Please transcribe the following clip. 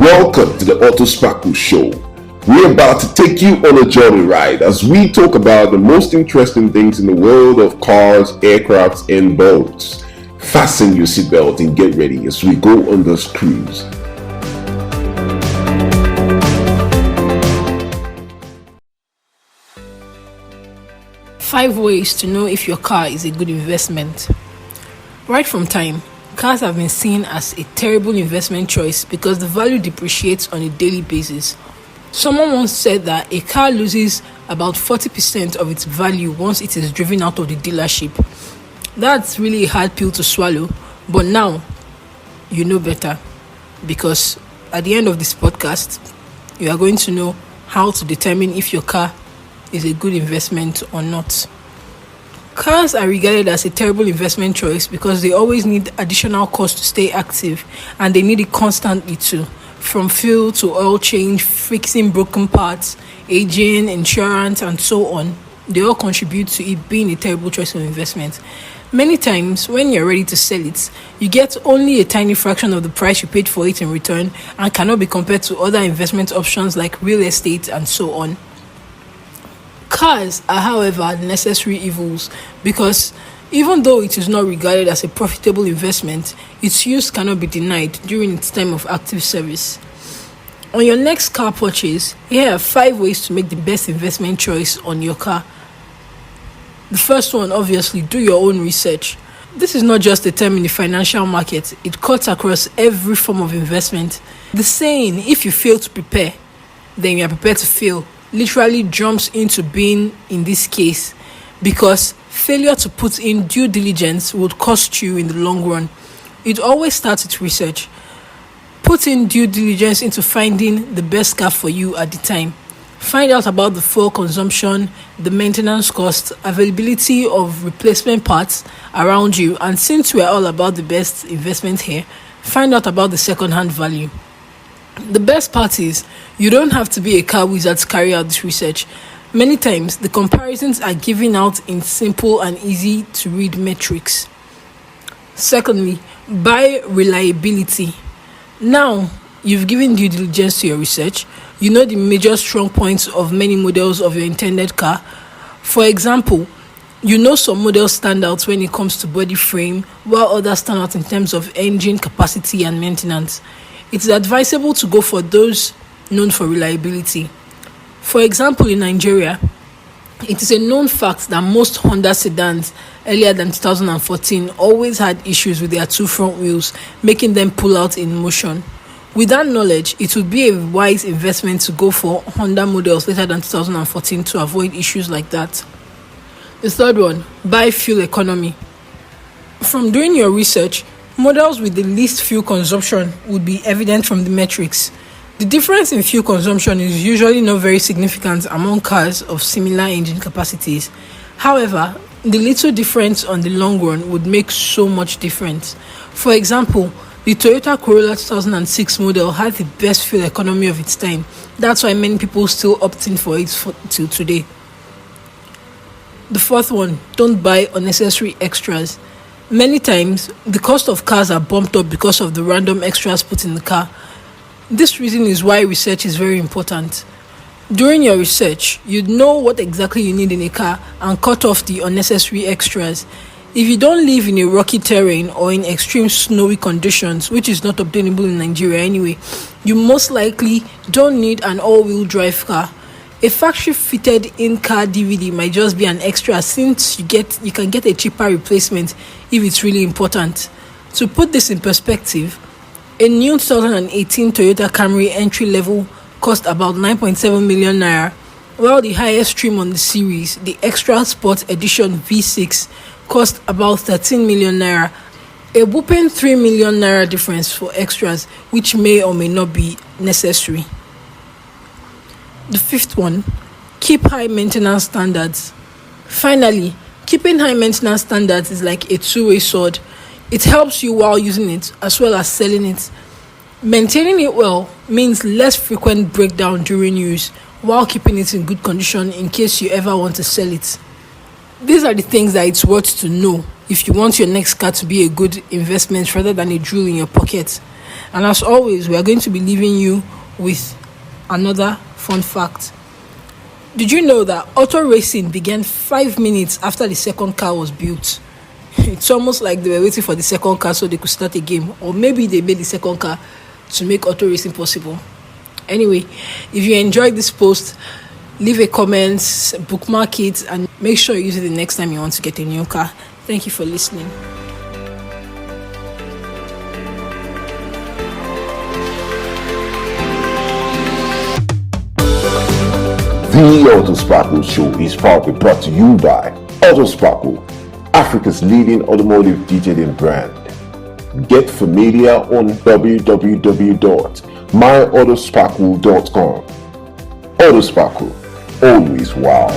Welcome to the Autosparkle Show. We're about to take you on a journey ride as we talk about the most interesting things in the world of cars, aircrafts, and boats. Fasten your seatbelt and get ready as we go on this cruise. Five ways to know if your car is a good investment. Right from time, cars have been seen as a terrible investment choice because the value depreciates on a daily basis. Someone once said that a car loses about 40% of its value once it is driven out of the dealership. That's really a hard pill to swallow, but now you know better, because at the end of this podcast, you are going to know how to determine if your car is a good investment or not. Cars are regarded as a terrible investment choice because they always need additional cost to stay active, and they need it constantly too. From fuel to oil change, fixing broken parts, aging, insurance, and so on, they all contribute to it being a terrible choice of investment. Many times, when you're ready to sell it, you get only a tiny fraction of the price you paid for it in return and cannot be compared to other investment options like real estate and so on. Cars are, however, necessary evils because even though it is not regarded as a profitable investment, its use cannot be denied during its time of active service. On your next car purchase, here are 5 ways to make the best investment choice on your car. The first one, obviously, do your own research. This is not just a term in the financial market, it cuts across every form of investment. The saying, if you fail to prepare, then you are prepared to fail, literally jumps into being in this case, because failure to put in due diligence would cost you in the long run. It always starts with research. Put in due diligence into finding the best car for you at the time. Find out about the fuel consumption, the maintenance cost, availability of replacement parts around you, and since we're all about the best investment here, find out about the second-hand value. The best part is, you don't have to be a car wizard to carry out this research. Many times, the comparisons are given out in simple and easy to read metrics. Secondly, buy reliability. Now, you've given due diligence to your research. You know the major strong points of many models of your intended car. For example, you know some models stand out when it comes to body frame, while others stand out in terms of engine capacity and maintenance. It is advisable to go for those known for reliability. For example, in Nigeria, it is a known fact that most Honda sedans earlier than 2014 always had issues with their 2 front wheels, making them pull out in motion. With that knowledge, it would be a wise investment to go for Honda models later than 2014 to avoid issues like that. The third one, buy fuel economy. From doing your research, models with the least fuel consumption would be evident from the metrics. The difference in fuel consumption is usually not very significant among cars of similar engine capacities. However, the little difference on the long run would make so much difference. For example, the Toyota Corolla 2006 model had the best fuel economy of its time. That's why many people still opt in for it till today. The fourth one, don't buy unnecessary extras. Many times, the cost of cars are bumped up because of the random extras put in the car. This reason is why research is very important. During your research, you'd know what exactly you need in a car and cut off the unnecessary extras. If you don't live in a rocky terrain or in extreme snowy conditions, which is not obtainable in Nigeria anyway, you most likely don't need an all-wheel drive car. A factory-fitted in-car DVD might just be an extra, since you can get a cheaper replacement if it's really important. To put this in perspective, a new 2018 Toyota Camry entry level cost about 9.7 million naira, while the highest trim on the series, the Extra Sport Edition V6, cost about 13 million naira. A whopping 3 million naira difference for extras, which may or may not be necessary. The fifth one, keep high maintenance standards. Finally, keeping high maintenance standards is like a two-way sword. It helps you while using it as well as selling it. Maintaining it well means less frequent breakdown during use, while keeping it in good condition in case you ever want to sell it. These are the things that it's worth to know if you want your next car to be a good investment rather than a jewel in your pocket. And as always, we are going to be leaving you with another fun fact. Did you know that auto racing began 5 minutes after the second car was built? It's almost like they were waiting for the second car so they could start a game, or maybe they made the second car to make auto racing possible. Anyway, if you enjoyed this post, leave a comment, bookmark it, and make sure you use it the next time you want to get a new car. Thank you for listening. The Autosparkle Show is proudly brought to you by Autosparkle, Africa's leading automotive detailing brand. Get familiar on www.myautosparkle.com. Autosparkle, always wow.